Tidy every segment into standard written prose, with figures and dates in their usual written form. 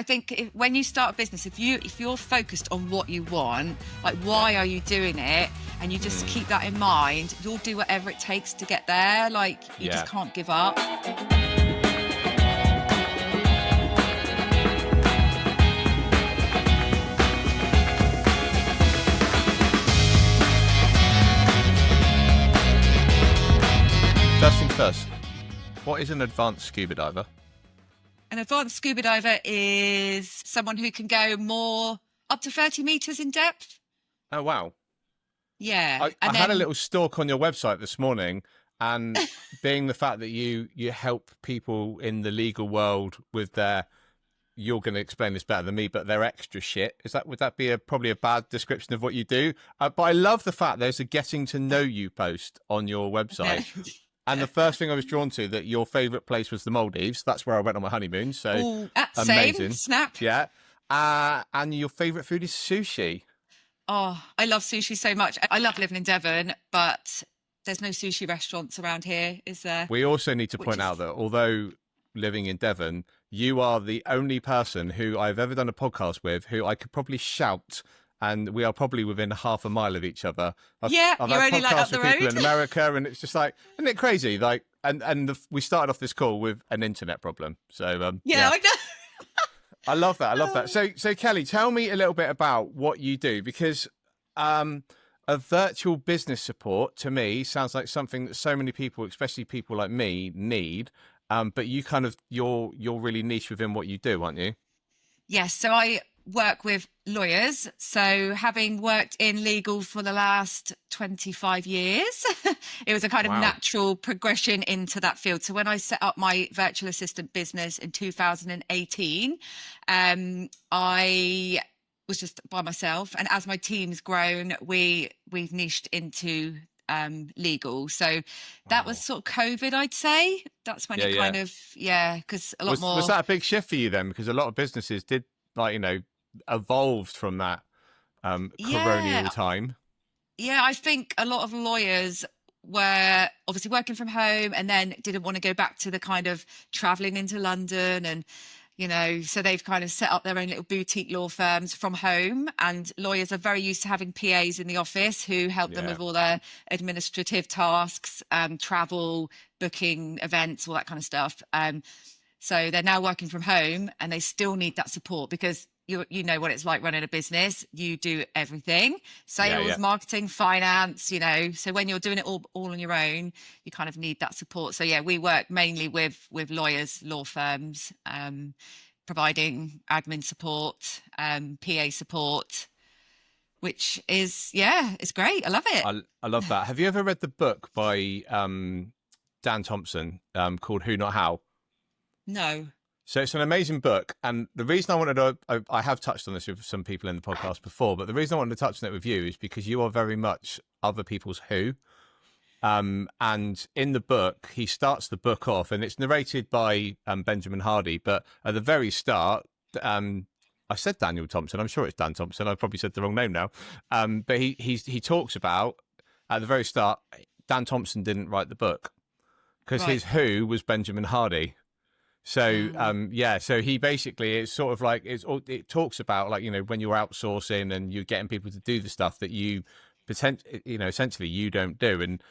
think when you start a business, if you're focused on what you want, like why are you doing it, and you just keep that in mind, you'll do whatever it takes to get there. Like you just can't give up. First things first, what is an advanced scuba diver? An advanced scuba diver is someone who can go more up to 30 meters in depth. Oh, wow. Yeah. I had a little stalk on your website this morning, and being the fact that you help people in the legal world with their, you're going to explain this better than me, but their extra shit. Would that be probably a bad description of what you do? But I love the fact there's a getting to know you post on your website. And the first thing I was drawn to, that your favourite place was the Maldives. That's where I went on my honeymoon. So amazing. Same, snap. Yeah. And your favourite food is sushi. Oh, I love sushi so much. I love living in Devon, but there's no sushi restaurants around here, is there? We also need to point out that although living in Devon, you are the only person who I've ever done a podcast with who I could probably shout, and we are probably within half a mile of each other. I've you're had only like up the with people road. in America, and it's just like, isn't it crazy? Like, we started off this call with an internet problem. So I know. I love that. I love that. So Kelly, tell me a little bit about what you do, because a virtual business support to me sounds like something that so many people, especially people like me, need. But you you're really niche within what you do, aren't you? Yes. So I work with lawyers. So having worked in legal for the last 25 years, it was a kind of natural progression into that field. So when I set up my virtual assistant business in 2018, I was just by myself. And as my team's grown, we've niched into legal. So that was sort of COVID, I'd say. That's when because a lot more. Was that a big shift for you then? Because a lot of businesses did, evolved from that coronial time. Yeah, I think a lot of lawyers were obviously working from home and then didn't want to go back to the kind of traveling into London and, so they've kind of set up their own little boutique law firms from home, and lawyers are very used to having PAs in the office who help them with all their administrative tasks, travel, booking events, all that kind of stuff. So they're now working from home and they still need that support because you know what it's like running a business. You do everything, sales, marketing, finance, so when you're doing it all on your own, you kind of need that support. So we work mainly with lawyers, law firms, providing admin support, PA support, which is, it's great. I love it. I love that. Have you ever read the book by Dan Thompson called Who Not How? No. So it's an amazing book. And the reason I have touched on this with some people in the podcast before, but the reason I wanted to touch on it with you is because you are very much other people's who. And in the book, he starts the book off, and it's narrated by Benjamin Hardy. But at the very start, I said Daniel Thompson. I'm sure it's Dan Thompson. I probably said the wrong name now. But he talks about, at the very start, Dan Thompson didn't write the book because his who was Benjamin Hardy. So, so he basically, it's sort of like, it talks about when you're outsourcing and you're getting people to do the stuff that you essentially you don't do. And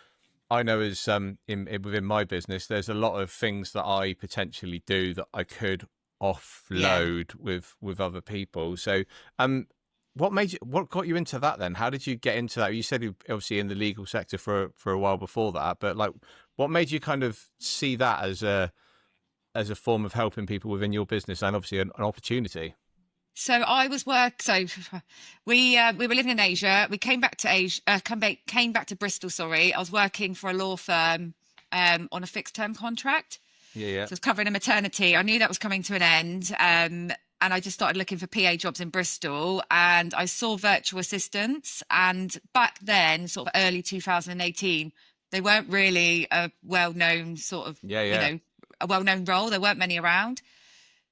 I know as within my business, there's a lot of things that I potentially do that I could offload with other people. So, what got you into that then? How did you get into that? You said you obviously in the legal sector for a while before that, but what made you kind of see that as a form of helping people within your business and obviously an opportunity? So I was we were living in Asia. We came back to came back to Bristol. Sorry, I was working for a law firm on a fixed term contract. Yeah. So I was covering a maternity. I knew that was coming to an end, and I just started looking for PA jobs in Bristol. And I saw virtual assistants. And back then, sort of early 2018, they weren't really a well-known sort of a well-known role. There weren't many around.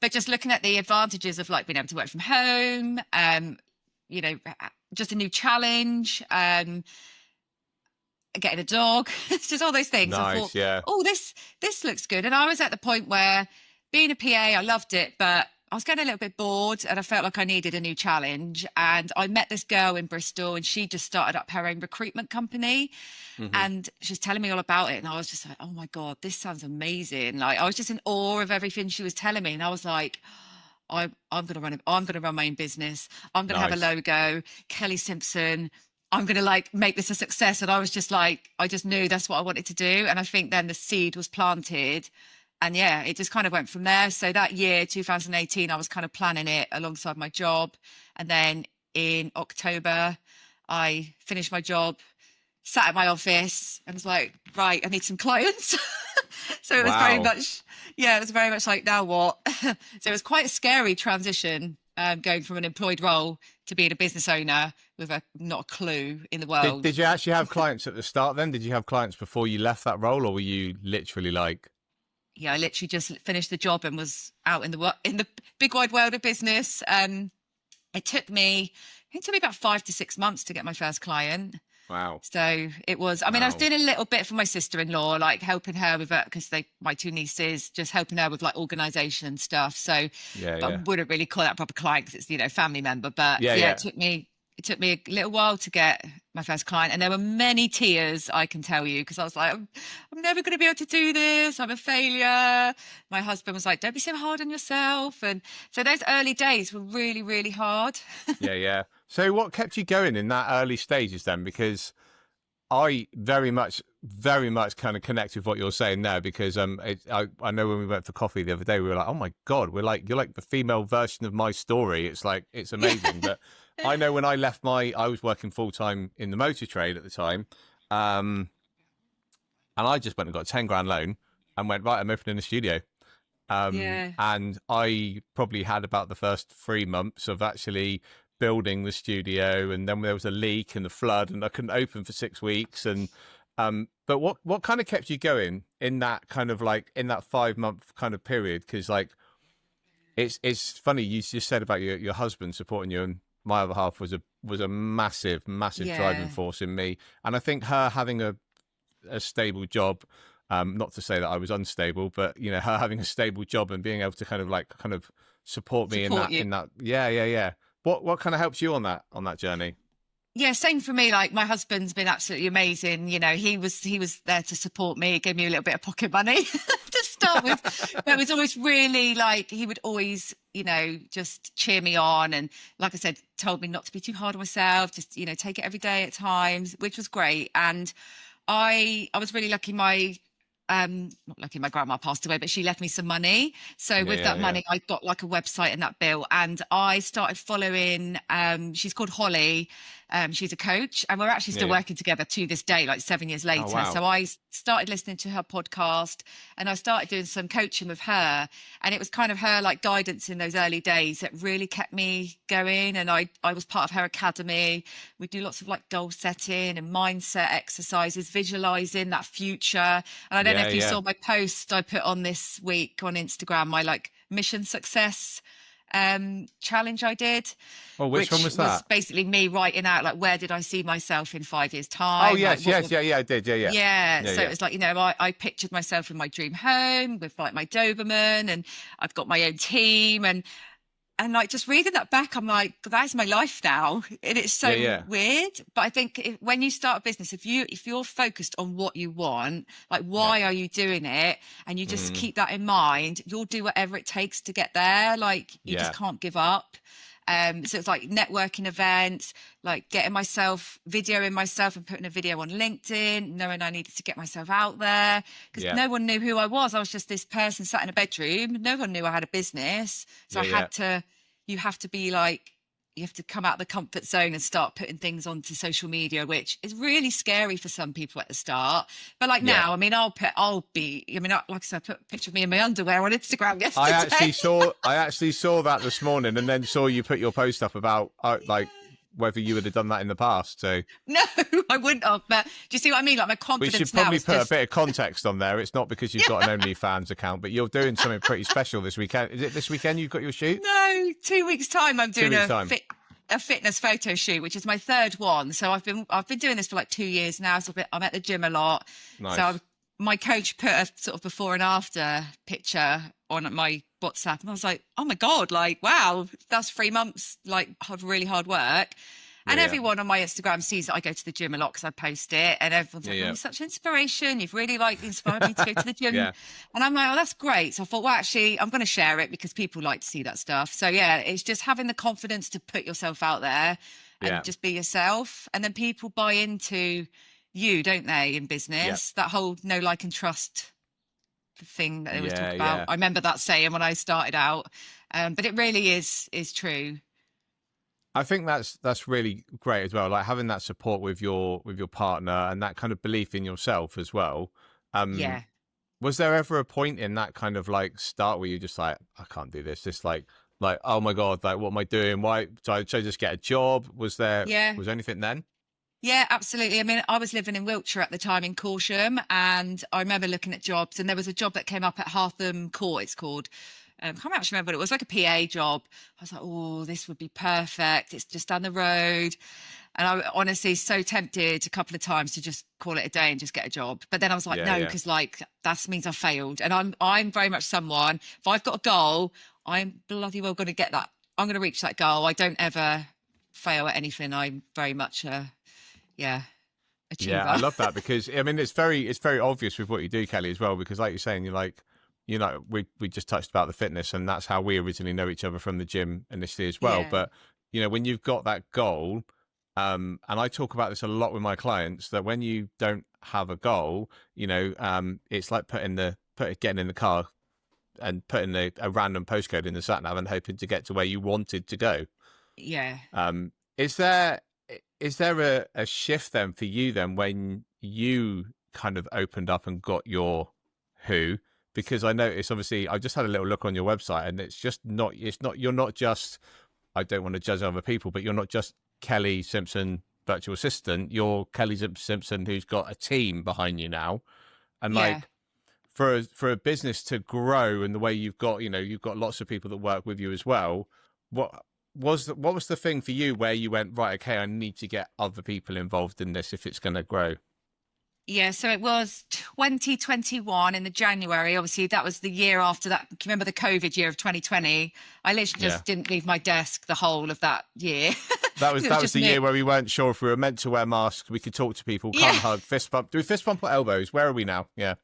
But just looking at the advantages of being able to work from home, just a new challenge, getting a dog, it's just all those things. Nice, I thought, this looks good. And I was at the point where being a PA, I loved it, but I was getting a little bit bored and I felt like I needed a new challenge. And I met this girl in Bristol and she just started up her own recruitment company. Hmm. And she was telling me all about it. And I was just like, oh my God, this sounds amazing. Like I was just in awe of everything she was telling me. And I was like, I'm going to run it. I'm going to run my own business. I'm going to have a Nice. logo, Kellie Simpson. I'm going to like make this a success. And I was just like, I just knew that's what I wanted to do. And I think then the seed was planted. And yeah, it just kind of went from there. So that year, 2018, I was kind of planning it alongside my job. And then in October, I finished my job, sat at my office and was like, right, I need some clients. So it was very Wow. much, yeah, it was very much like, now what? So it was quite a scary transition, going from an employed role to being a business owner with not a clue in the world. Did you actually have clients at the start then? Did you have clients before you left that role, or were you literally like... Yeah, I literally just finished the job and was out in the big wide world of business. It took me about 5 to 6 months to get my first client. Wow. So it was, I mean, I was Wow. doing a little bit for my sister-in-law, like helping her with it, because my two nieces, just helping her with like organization and stuff. So, Yeah, but I yeah. wouldn't really call that a proper client because it's, family member. But Yeah, yeah, yeah. it took me a little while to get my first client. And there were many tears, I can tell you, because I was like, I'm never going to be able to do this. I'm a failure. My husband was like, don't be so hard on yourself. And so those early days were really, really hard. Yeah, yeah. So what kept you going in that early stages then? Because I very much kind of connect with what you're saying there, because I know when we went for coffee the other day, we were like, oh my God, you're like the female version of my story. It's like, it's amazing. But I know when I left I was working full time in the motor trade at the time. And I just went and got a 10 grand loan and went, right, I'm opening a studio. Yeah. And I probably had about the first 3 months of actually building the studio, and then there was a leak and the flood, and I couldn't open for 6 weeks. And but what kind of kept you going in that kind of like in that 5 month kind of period? Because like it's funny you just said about your husband supporting you, and my other half was a massive driving Yeah. force in me. And I think her having a stable job, not to say that I was unstable, but her having a stable job and being able to kind of support me Support you. in that. Yeah. What kind of helps you on that journey? Yeah, same for me. Like my husband's been absolutely amazing. He was there to support me. He gave me a little bit of pocket money to start with. But it was always really like he would always, just cheer me on, and like I said, told me not to be too hard on myself. Just take it every day at times, which was great. And I was really lucky. Not lucky my grandma passed away, but she left me some money. So with that money, I got like a website and that bill, and I started following, she's called Holly. She's a coach, and we're actually still working together to this day, like 7 years later. Oh, wow. So I started listening to her podcast, and I started doing some coaching with her, and it was kind of her like guidance in those early days that really kept me going. And I was part of her academy. We do lots of like goal setting and mindset exercises, visualizing that future. And I don't know if you saw my post I put on this week on Instagram, my like mission success challenge I did. Oh, which one was that? Basically me writing out like, where did I see myself in 5 years time? Oh yes, like, I did. Yeah. So it was like, I pictured myself in my dream home with like my Doberman, and I've got my own team, and like just reading that back, I'm like, that's my life now. And it's so weird. But I think when you start a business, if you're focused on what you want, like why are you doing it, and you just keep that in mind, you'll do whatever it takes to get there. Like you just can't give up. So it's like networking events, like videoing myself and putting a video on LinkedIn, knowing I needed to get myself out there, because no one knew who I was. I was just this person sat in a bedroom. No one knew I had a business. So you have to come out of the comfort zone and start putting things onto social media, which is really scary for some people at the start. But like now, I mean, like I said, I put a picture of me in my underwear on Instagram yesterday. I actually saw that this morning, and then saw you put your post up about like whether you would have done that in the past. So no, I wouldn't have. But do you see what I mean? Like my confidence. We should probably put a bit of context on there. It's not because you've got an OnlyFans account, but you're doing something pretty special this weekend. Is it this weekend you've got your shoot? No, 2 weeks time. I'm doing a fitness photo shoot, which is my third one. So I've been doing this for like 2 years now. So I'm at the gym a lot. Nice. So my coach put a sort of before and after picture on my WhatsApp, and I was like, oh my God, like, wow, that's 3 months, like, of really hard work. Yeah, And yeah, everyone on my Instagram sees that I go to the gym a lot because I post it, and everyone's yeah, like, "Oh, yeah, you're such an inspiration. You've really like inspired me to go to the gym." yeah, And I'm like, "Oh, that's great." So I thought, well, actually, I'm going to share it because people like to see that stuff. So yeah, it's just having the confidence to put yourself out there and yeah, just be yourself, and then people buy into you, don't they, in yeah, business? That whole know, like, and trust thing that they always talk yeah, about. yeah. I remember that saying when I started out, but it really is true. I think that's really great as well. Like having that support with your partner and that kind of belief in yourself as well. Yeah. Was there ever a point in that kind of like start where you just like, I can't do this? This like oh my god, like what am I doing? Why should I just get a job? Yeah. Was there anything then? Yeah, absolutely. I mean, I was living in Wiltshire at the time in Corsham, and I remember looking at jobs, and there was a job that came up at Hartham Court, it's called. I can't actually remember what it was, like a PA job. I was like, oh, this would be perfect. It's just down the road. And I honestly so tempted a couple of times to just call it a day and just get a job. But then I was like, Yeah, no, yeah, because like that means I failed. And I'm very much someone, if I've got a goal, I'm bloody well going to get that. I'm going to reach that goal. I don't ever fail at anything. I'm very much yeah, yeah. I achiever. love that because I mean it's very obvious with what you do, Kelly, as well. Because like you're saying, you're like, you know, we just touched about the fitness, and that's how we originally know each other from the gym initially as well. Yeah. But you know, when you've got that goal, and I talk about this a lot with my clients, that when you don't have a goal, you know, it's like getting in the car and putting a random postcode in the sat nav and hoping to get to where you wanted to go. Yeah. Um, is there a shift then for you then when you kind of opened up and got your who? Because I noticed, obviously, I just had a little look on your website, and it's not, you're not just, I don't want to judge other people, but you're not just Kellie Simpson, virtual assistant. You're Kellie Simpson, who's got a team behind you now. And Yeah. like, for a business to grow in the way you've got, you know, you've got lots of people that work with you as well. What what was the thing for you where you went, right, okay, I need to get other people involved in this if it's going to grow? Yeah, so it was 2021 in the January. Obviously, that was the year after that. Can you remember the COVID year of 2020? I literally Yeah. just didn't leave my desk the whole of that year. That It was was just the me. year where we weren't sure if we were meant to wear masks. We could talk to people, can't Yeah. hug, fist bump. Do we fist bump or elbows? Where are we now? Yeah.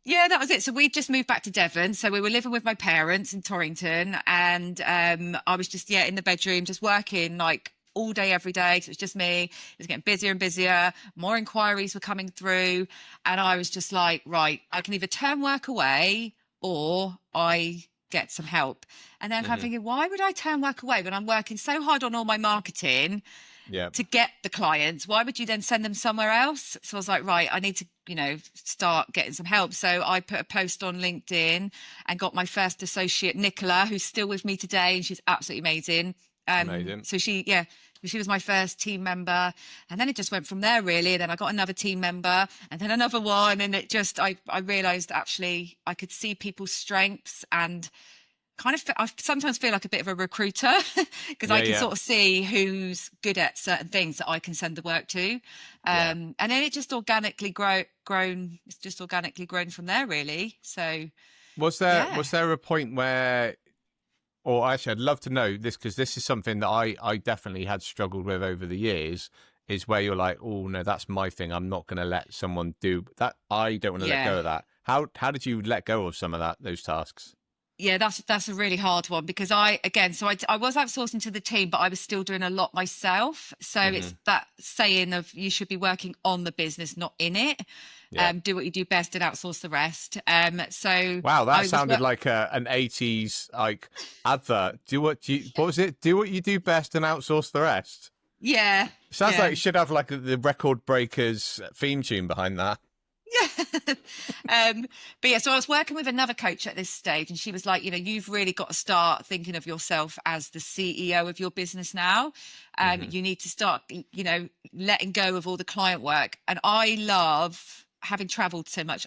Yeah, that was it. So we just moved back to Devon. So we were living with my parents in Torrington, and I was just in the bedroom, just working like all day, every day. So it was just me. It was getting busier and busier. More inquiries were coming through, and I was just like, right, I can either turn work away or I get some help. And then I'm Hmm. thinking, why would I turn work away when I'm working so hard on all my marketing Yeah. to get the clients? Why would you then send them somewhere else? So I was like, right, I need to, start getting some help. So I put a post on LinkedIn and got my first associate, Nicola, who's still with me today, and she's absolutely amazing. Amazing. So she was my first team member, and then it just went from there really. And then I got another team member, and then another one, and it just I realized actually I could see people's strengths, and kind of I sometimes feel like a bit of a recruiter because Yeah. I can Yeah. sort of see who's good at certain things that I can send the work to. Yeah. And then it just organically grown. It's just organically grown from there, really. So yeah, Was there a point where, or actually, I'd love to know this because this is something that I definitely had struggled with over the years. Is where you're like, oh no, that's my thing. I'm not going to let someone do that. I don't want to let yeah. go of that. How did you let go of some of those tasks? Yeah, that's a really hard one because I was outsourcing to the team, but I was still doing a lot myself. So Hmm. it's that saying of you should be working on the business, not in it. Yeah. Do what you do best and outsource the rest. So Wow, that I was sounded like an '80s like advert. What was it? Do what you do best and outsource the rest. yeah, Sounds yeah. like it should have like the Record Breakers theme tune behind that. Yeah. But yeah, so I was working with another coach at this stage, and she was like, you've really got to start thinking of yourself as the CEO of your business now. Hmm. You need to start, letting go of all the client work. And I love having traveled so much.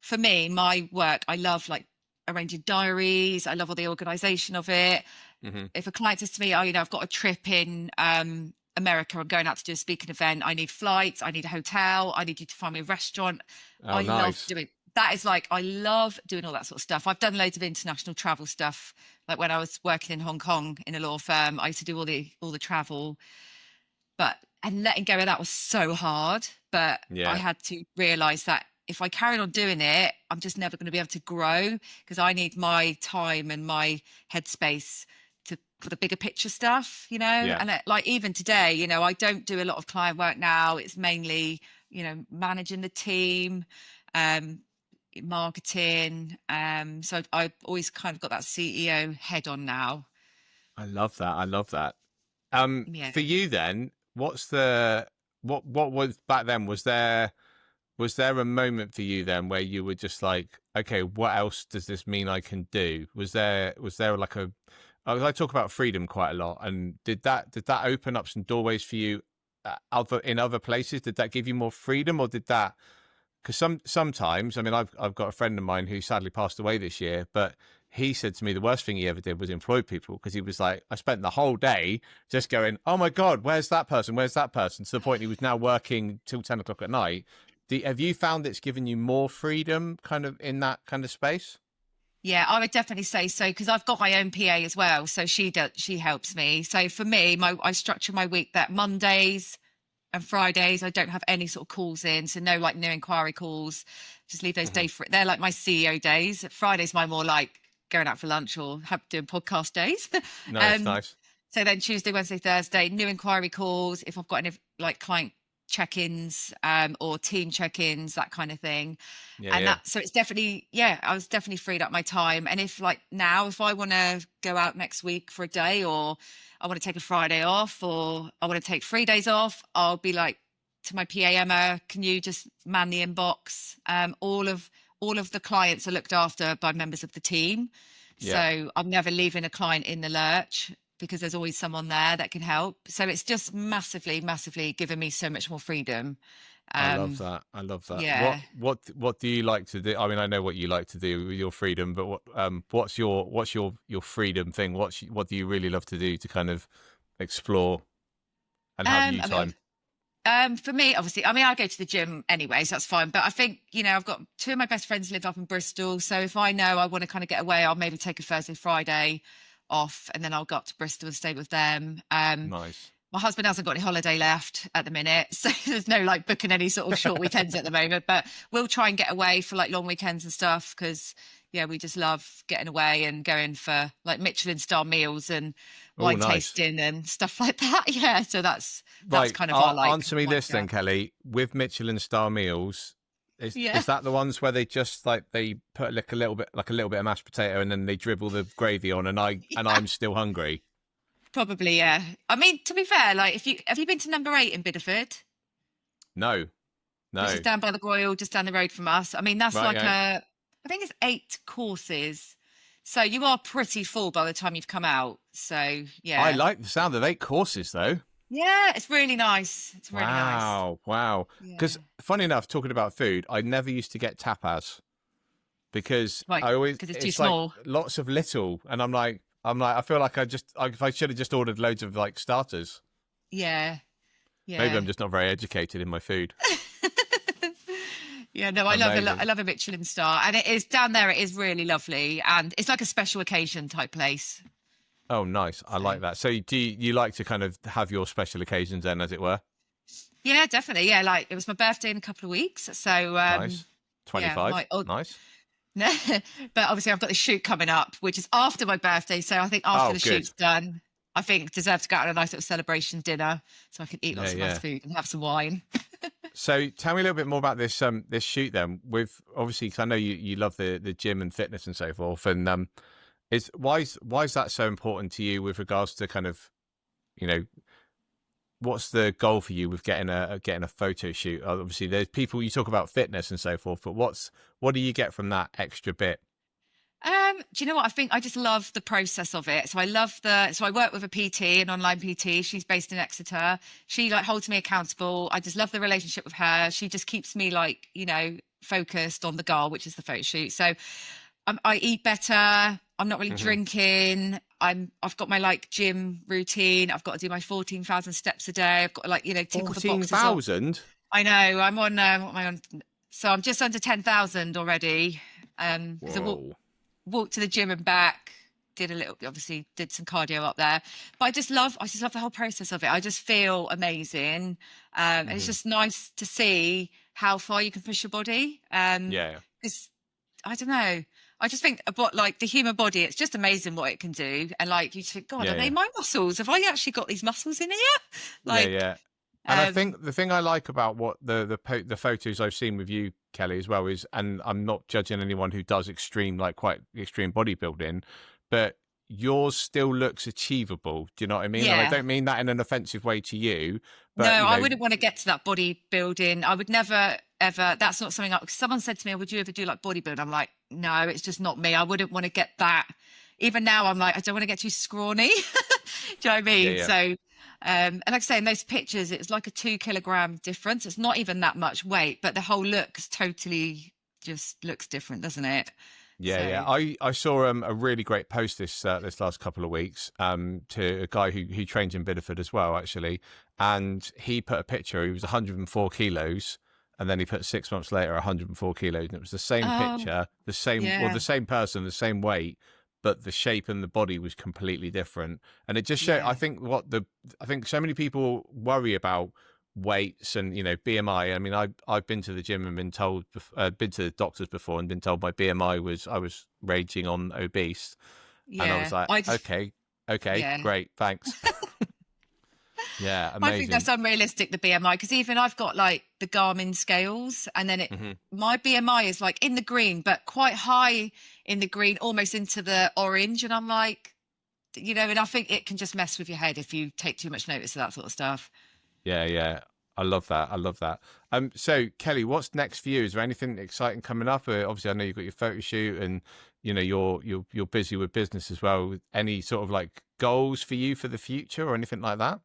For me, my work, I love like arranging diaries. I love all the organization of it. Hmm. If a client says to me, oh, I've got a trip in America, I'm going out to do a speaking event. I need flights. I need a hotel. I need you to find me a restaurant. Oh, I love nice. doing. that is like, I love doing all that sort of stuff. I've done loads of international travel stuff. Like when I was working in Hong Kong in a law firm, I used to do all the travel, and letting go of that was so hard. But I Yeah. had to realize that if I carried on doing it, I'm just never going to be able to grow, because I need my time and my headspace for the bigger picture stuff, Yeah. And like even today, I don't do a lot of client work now. It's mainly, managing the team, um, marketing. So I've always kind of got that CEO head on now. I love that. I love that. Yeah. For you then, what was back then? Was there a moment for you then where you were just like, okay, what else does this mean I can do? Was there like I talk about freedom quite a lot, and did that open up some doorways for you in other places? Did that give you more freedom, or did that? Because sometimes, I mean, I've got a friend of mine who sadly passed away this year, but he said to me the worst thing he ever did was employ people, because he was like, I spent the whole day just going, oh my God, where's that person? Where's that person? To the point he was now working till 10 o'clock at night. Have you found it's given you more freedom kind of in that kind of space? Yeah, I would definitely say so, because I've got my own PA as well. So she helps me. So for me, I structure my week that Mondays and Fridays I don't have any sort of calls in. So no like new inquiry calls. Just leave those Hmm. days for it. They're like my CEO days. Fridays my more like going out for lunch or doing podcast days. Nice, um nice. so then Tuesday, Wednesday, Thursday, new inquiry calls. If I've got any like client check-ins, or team check-ins, that kind of thing. Yeah, And yeah. that, so it's definitely, yeah, I was definitely freed up my time. And if like now, if I want to go out next week for a day, or I want to take a Friday off, or I want to take 3 days off, I'll be like to my PA, Emma, can you just man the inbox? All of the clients are looked after by members of the team. Yeah. So I'm never leaving a client in the lurch, because there's always someone there that can help. So it's just massively, massively given me so much more freedom. I love Um, that. I love that. yeah. What do you like to do? I mean, I know what you like to do with your freedom, but what's your freedom thing? What do you really love to do to kind of explore and have you I mean, time? for me, obviously, I mean, I go to the gym anyway, so that's fine. But I think, I've got two of my best friends live up in Bristol. So if I know I want to kind of get away, I'll maybe take a Thursday, Friday off, and then I'll go up to Bristol and stay with them. Nice. My husband hasn't got any holiday left at the minute, so there's no like booking any sort of short weekends at the moment. But we'll try and get away for like long weekends and stuff, because yeah, we just love getting away and going for like Michelin star meals and Oh, wine nice. tasting and stuff like that. Yeah, so that's Right. kind of our like Answer me wind this then, down. Kelly. With Michelin star meals, is Yeah. is that the ones where they just like they put like a little bit of mashed potato and then they dribble the gravy on, and Yeah, I'm still hungry? probably, yeah. I mean, to be fair, like if you have you been to number 8 in Bideford, No, which is no. down by the Royal, just down the road from us. I mean, that's Right. like Yeah. I think it's 8 courses. So you are pretty full by the time you've come out. So I yeah. like the sound of 8 courses though. Yeah, it's really nice. It's really nice. Wow, wow. Because Yeah. funny enough, talking about food, I never used to get tapas because Like, I always because it's too it's like small. lots of little, and I feel like if I should have just ordered loads of like starters. Yeah. Maybe Yeah. I'm just not very educated in my food. Yeah, no, Amazing. I love a Michelin star, and it is down there. It is really lovely, and it's like a special occasion type place. Oh, nice. I So like that. So do you like to kind of have your special occasions then, as it were? yeah, definitely. Yeah, like it was my birthday in a couple of weeks, so Nice. yeah, 25. Nice. no, but obviously I've got the shoot coming up, which is after my birthday. So I think after Oh, the good. shoot's done, I think deserve to go out on a nice little celebration dinner, so I can eat Yeah, lots of nice yeah. food and have some wine. So tell me a little bit more about this shoot then. With obviously, because I know you love the gym and fitness and so forth, and is why is that so important to you with regards to kind of, you know, what's the goal for you with getting a photo shoot? Obviously, there's people you talk about fitness and so forth, but what do you get from that extra bit? Do you know what? I think I just love the process of it. So I work with a PT, an online PT. She's based in Exeter. She like holds me accountable. I just love the relationship with her. She just keeps me like, focused on the goal, which is the photo shoot. So I eat better. I'm not really Hmm. drinking. I've got my like gym routine. I've got to do my 14,000 steps a day. I've got to like, tick all the boxes off. 14,000. I know. I'm on, what am I on? So I'm just under 10,000 already. Because Whoa. walked to the gym and back, did a little, obviously did some cardio up there. But I just love the whole process of it. I just feel amazing. And it's just nice to see how far you can push your body. Yeah. Because I don't know. I just think about like the human body, it's just amazing what it can do. And like you just think, God, Yeah. are they Yeah. my muscles? Have I actually got these muscles in here? Yeah. Like, Yeah. And I think the thing I like about what the photos I've seen with you, Kelly, as well is, and I'm not judging anyone who does extreme, like quite extreme bodybuilding, but yours still looks achievable. Do you know what I mean? And I yeah. don't mean that in an offensive way to you, No, but I wouldn't want to get to that bodybuilding. I would never, ever. That's not something. Someone said to me, "Would you ever do like bodybuilding?" I'm like, no, it's just not me. I wouldn't want to get that. Even now, I'm like, I don't want to get too scrawny. Do you know what I yeah, mean? yeah, So, and like I say, in those pictures, it's like a 2 kilogram difference. It's not even that much weight, but the whole look totally just looks different, doesn't it? yeah, So, yeah. I saw a really great post this last couple of weeks to a guy who trains in Bideford as well, actually, and he put a picture. He was 104 kilos. And then he put 6 months later 104 kilos, and it was the same oh, picture, the yeah, same person, the same weight, but the shape and the body was completely different. And it just showed. yeah, I think so many people worry about weights and BMI. I mean, I've been to the gym and been told, been to the doctors before and been told my BMI was I was raging on obese, and I was yeah. like, I just, okay, yeah. great, thanks. Yeah, I think amazing. that's unrealistic, the BMI, because even I've got like the Garmin scales, and then Hmm. my BMI is like in the green, but quite high in the green, almost into the orange. And I'm like, and I think it can just mess with your head if you take too much notice of that sort of stuff. Yeah, yeah. I love that. I love that. So Kelly, what's next for you? Is there anything exciting coming up? Obviously, I know you've got your photo shoot, and you're busy with business as well. Any sort of like goals for you for the future or anything like that?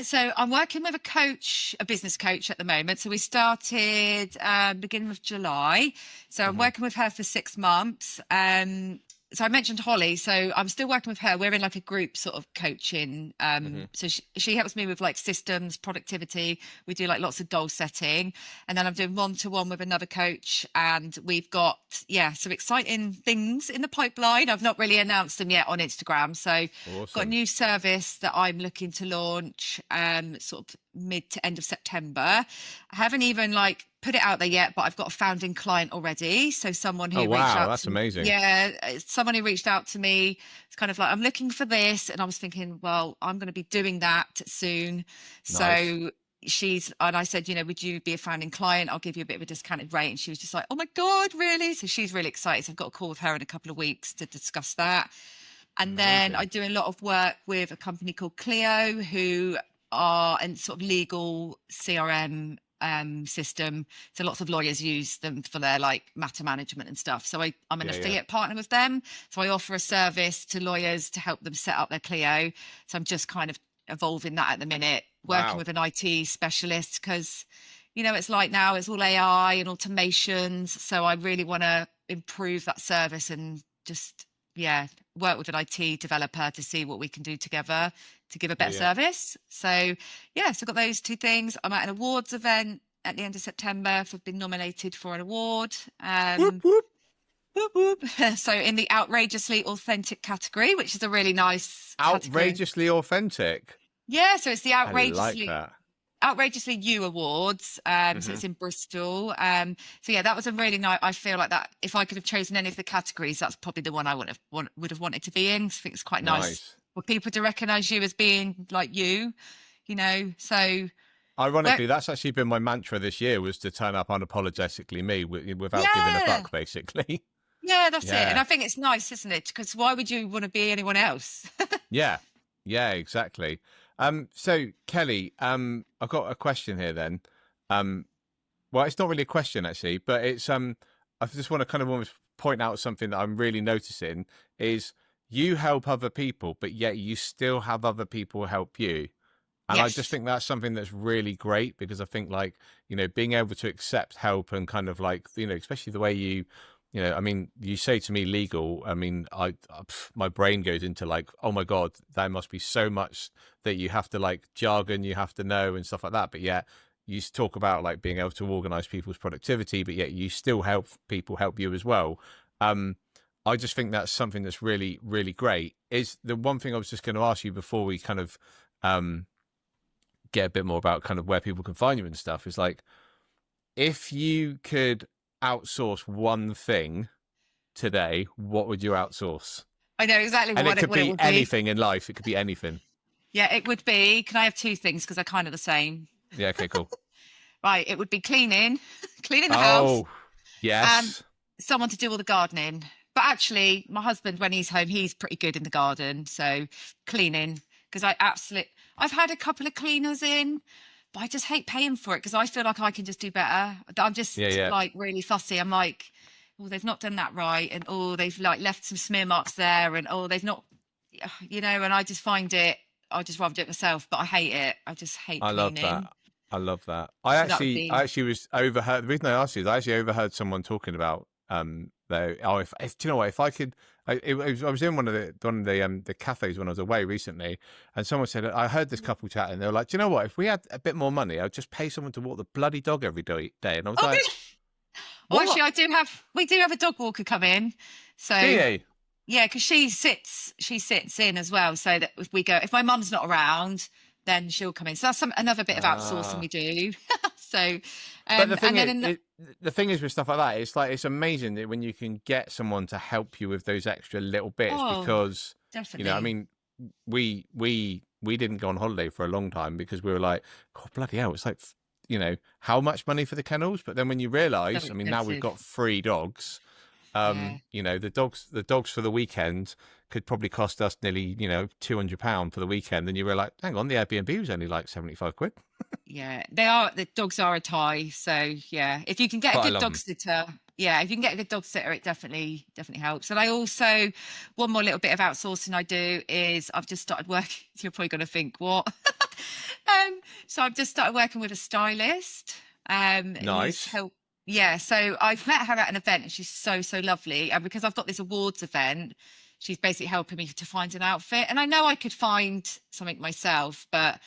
So I'm working with a business coach at the moment. So we started beginning of July. So I'm Hmm. working with her for 6 months. So I mentioned Holly. So I'm still working with her. We're in like a group sort of coaching. Hmm. So she helps me with like systems, productivity. We do like lots of goal setting. And then I'm doing one-to-one with another coach. And we've got, some exciting things in the pipeline. I've not really announced them yet on Instagram. So got a Awesome. new service that I'm looking to launch sort of mid to end of September. I haven't even like put it out there yet, but I've got a founding client already. So someone Oh who reached wow, out that's to me, amazing. yeah, someone who reached out to me. It's kind of like, I'm looking for this. And I was thinking, well, I'm going to be doing that soon. Nice. So and I said, would you be a founding client? I'll give you a bit of a discounted rate. And she was just like, oh my God, really? So she's really excited. So I've got a call with her in a couple of weeks to discuss that. And then I Amazing. do a lot of work with a company called Clio, who are a sort of legal CRM system. So lots of lawyers use them for their like matter management and stuff. So I'm an Yeah, yeah. affiliate partner with them. So I offer a service to lawyers to help them set up their Clio. So I'm just kind of evolving that at the minute, working Wow. with an IT specialist because, it's like now it's all AI and automations. So I really want to improve that service and just, work with an IT developer to see what we can do together to give a Yeah, better yeah. service. So, so I've got those two things. I'm at an awards event at the end of September. I've been nominated for an award. Whoop whoop. Whoop, whoop. So in the outrageously authentic category, which is a really nice category. Outrageously authentic. Yeah, so it's the I like that. outrageously you awards. So Hmm. it's in Bristol. So yeah, that was a really nice. I feel like that if I could have chosen any of the categories, that's probably the one I would have wanted to be in. So I think it's quite nice Nice. for people to recognise you as being like So Ironically, but that's actually been my mantra this year, was to turn up unapologetically me without giving a yeah, fuck, basically. yeah, that's it. And Yeah. I think it's nice, isn't it? Because why would you want to be anyone else? Yeah. Yeah, exactly. So Kelly, I've got a question here then. Um, well, it's not really a question actually, but it's I just want to kind of almost point out something that I'm really noticing is you help other people, but yet you still have other people help you. And I just Yes. think that's something that's really great, because I think like, being able to accept help and kind of like, especially the way I mean, you say to me legal, I mean, my brain goes into like, oh my God, there must be so much that you have to like jargon, you have to know and stuff like that. But yeah, you talk about like being able to organize people's productivity, but yet you still help people help you as well. I just think that's something that's really, really great. Is the one thing I was just going to ask you before we kind of get a bit more about kind of where people can find you and stuff, is like, if you could outsource one thing today, what would you outsource? I know exactly And it could what it be would be. anything in life. It could be anything. Yeah, it would be. Can I have two things? Because they're kind of the same. Yeah. Okay, cool. Right. It would be cleaning, cleaning the house, Oh, and yes. someone to do all the gardening. But actually, my husband, when he's home, he's pretty good in the garden. So cleaning, because I've had a couple of cleaners in, but I just hate paying for it because I feel like I can just do better. I'm just Yeah, yeah. like really fussy. I'm like, oh, they've not done that right. And oh, they've like left some smear marks there. And oh, they've not, and I just find I just rather do it myself, but I hate it. I just hate I love cleaning. that. I love that. So that would I be, actually was overheard. The reason I asked you is I actually overheard someone talking about though. Oh, if do you know what? If I could, I was in one of the cafes when I was away recently, and someone said I heard this couple chatting. They were like, do you know what? If we had a bit more money, I'd just pay someone to walk the bloody dog every day. And I was oh, like, really? Oh, what? actually, we do have a dog walker come in. So Do you? yeah, because she sits in as well. So that if my mum's not around, then she'll come in. So that's another bit of outsourcing Ah. we do. So, But the thing and then the thing is with stuff like that, it's like it's amazing that when you can get someone to help you with those extra little bits, oh, because I definitely, mean, we didn't go on holiday for a long time because we were like, God bloody hell, it's like, how much money for the kennels? But then when you so realise, I mean, now we've expensive. got 3 dogs. Yeah, The dogs for the weekend could probably cost us nearly, £200 for the weekend. And you were like, hang on, the Airbnb was only like 75 quid. yeah, the dogs are a tie. So yeah, if you can get a But I good love dog them. sitter, yeah, if you can get a good dog sitter, it definitely helps. And I also, one more little bit of outsourcing I do is I've just started working. You're probably going to think what? So I've just started working with a stylist, who's Nice. helped. Yeah, so I've met her at an event and she's so, so lovely. And because I've got this awards event, she's basically helping me to find an outfit. And I know I could find something myself, but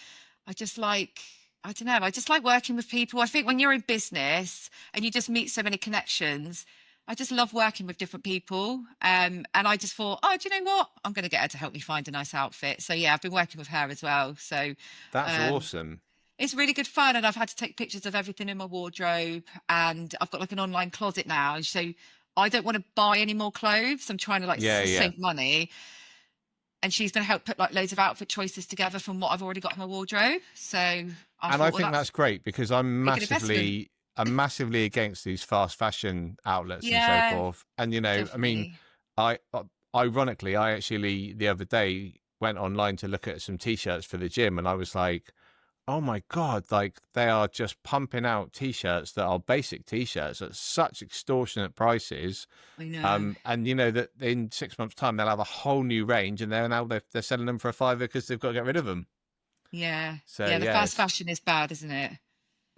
I just like, I don't know, I just like working with people. I think when you're in business and you just meet so many connections, I just love working with different people. And I just thought, oh, do you know what? I'm going to get her to help me find a nice outfit. So yeah, I've been working with her as well. So That's um, awesome. it's really good fun. And I've had to take pictures of everything in my wardrobe. And I've got like an online closet now. So I don't want to buy any more clothes. I'm trying to like Yeah, yeah. save money. And she's going to help put like loads of outfit choices together from what I've already got in my wardrobe. So I And I thought, well, think that's that's great because a good investment. I'm massively against these fast fashion outlets and so Yeah, forth. And I mean, definitely. ironically, I actually the other day went online to look at some t-shirts for the gym, and I was like, oh my God, like they are just pumping out t-shirts that are basic t-shirts at such extortionate prices. I know. And that in 6 months' time they'll have a whole new range, and they're selling them for a fiver because they've got to get rid of them. Yeah. So Yeah. The yeah, fast fashion is bad, isn't it?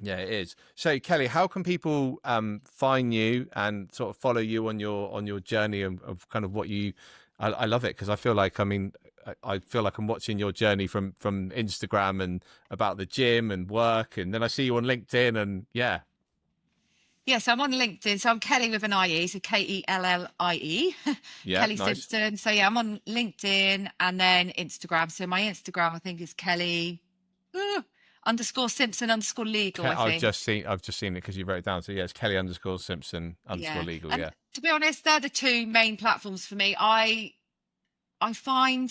yeah, it is. So Kelly, how can people find you and sort of follow you on your journey of kind of what you? I love it because I feel like I feel like I'm watching your journey from Instagram and about the gym and work, and then I see you on LinkedIn, and yeah, Yes, I'm on LinkedIn. So I'm Kelly with an IE, so Kellie, yeah, Kellie nice. Simpson. So yeah, I'm on LinkedIn and then Instagram. So my Instagram, I think, is Kelly underscore Simpson underscore legal, I think. I've just seen it because you wrote it down. So yeah, it's Kelly underscore Simpson underscore Yeah. legal. And Yeah, to be honest, they're the two main platforms for me. I find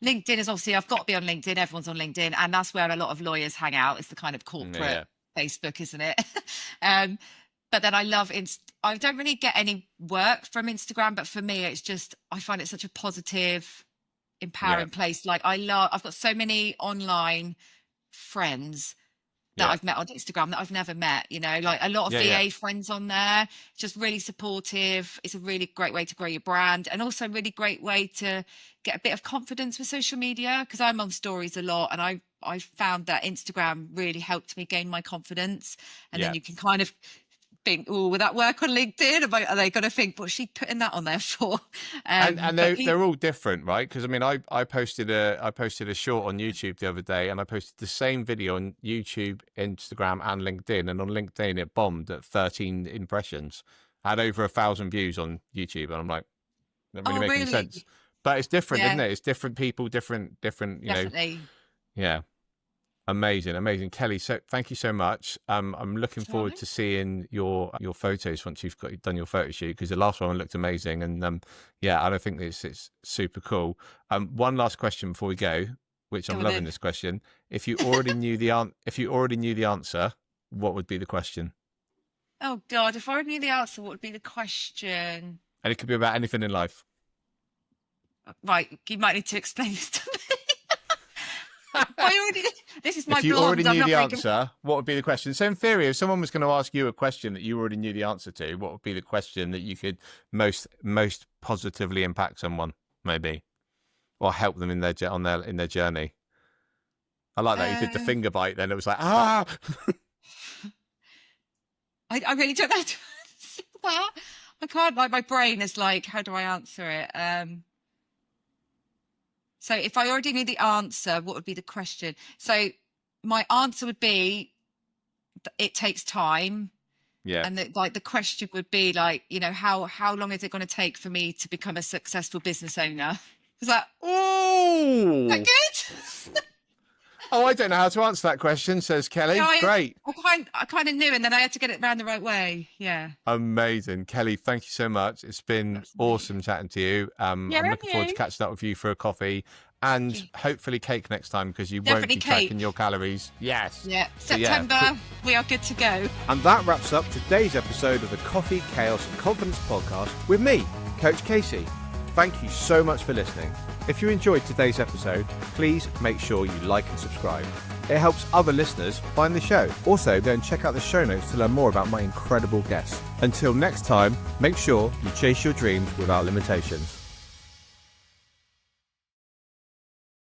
LinkedIn is obviously I've got to be on LinkedIn. Everyone's on LinkedIn, and that's where a lot of lawyers hang out. It's the kind of corporate yeah, Facebook, isn't it? um, but then I love I don't really get any work from Instagram, but for me, it's just I find it such a positive, yeah, empowering place. Like I've got so many online friends that yeah, I've met on Instagram that I've never met, like a lot of yeah, yeah, VA friends on there, just really supportive. It's a really great way to grow your brand and also a really great way to get a bit of confidence with social media because I'm on stories a lot and I found that Instagram really helped me gain my confidence and yeah. then you can kind of think, oh, will that work on LinkedIn? Are they going to think, what's she putting that on there for? And they're all different, right? Because I mean, I posted a short on YouTube the other day, and I posted the same video on YouTube, Instagram, and LinkedIn. And on LinkedIn, it bombed at 13 impressions. I had over 1,000 views on YouTube, and I'm like, that really making sense. But it's different, isn't it? It's different people, different. You Definitely. know, yeah. Amazing, Kelly. So thank you so much. I'm looking forward to seeing your photos once you've done your photo shoot, because the last one looked amazing, and yeah, I think it's super cool. One last question before we go, which I'm loving this question. If you already knew the answer, what would be the question? Oh God, if I already knew the answer, what would be the question? And it could be about anything in life. Right, you might need to explain this to me. This is my If you blog. already knew the answer, what would be the question? So in theory, if someone was going to ask you a question that you already knew the answer to, what would be the question that you could most positively impact someone, maybe, or help them in their journey? I like that you did the finger bite. Then it was like, ah. I really don't know how to answer that. I can't. Like, my brain is like, how do I answer it? So if I already knew the answer, what would be the question? So my answer would be, it takes time. Yeah. And the question would be like, you know, how long is it going to take for me to become a successful business owner? Is that, oh, is that good? Oh, I don't know how to answer that question, says Kelly. No, Great. I kind of knew, and then I had to get it round the right way. Yeah. Amazing. Kelly, thank you so much. It's been awesome chatting to you. I'm looking forward to catching up with you for a coffee and hopefully cake next time, because you Definitely won't be tracking your calories. Yes. Yeah. September, we are good to go. And that wraps up today's episode of the Coffee, Chaos and Confidence podcast with me, Coach Casey. Thank you so much for listening. If you enjoyed today's episode, please make sure you like and subscribe. It helps other listeners find the show. Also, go and check out the show notes to learn more about my incredible guests. Until next time, make sure you chase your dreams without limitations.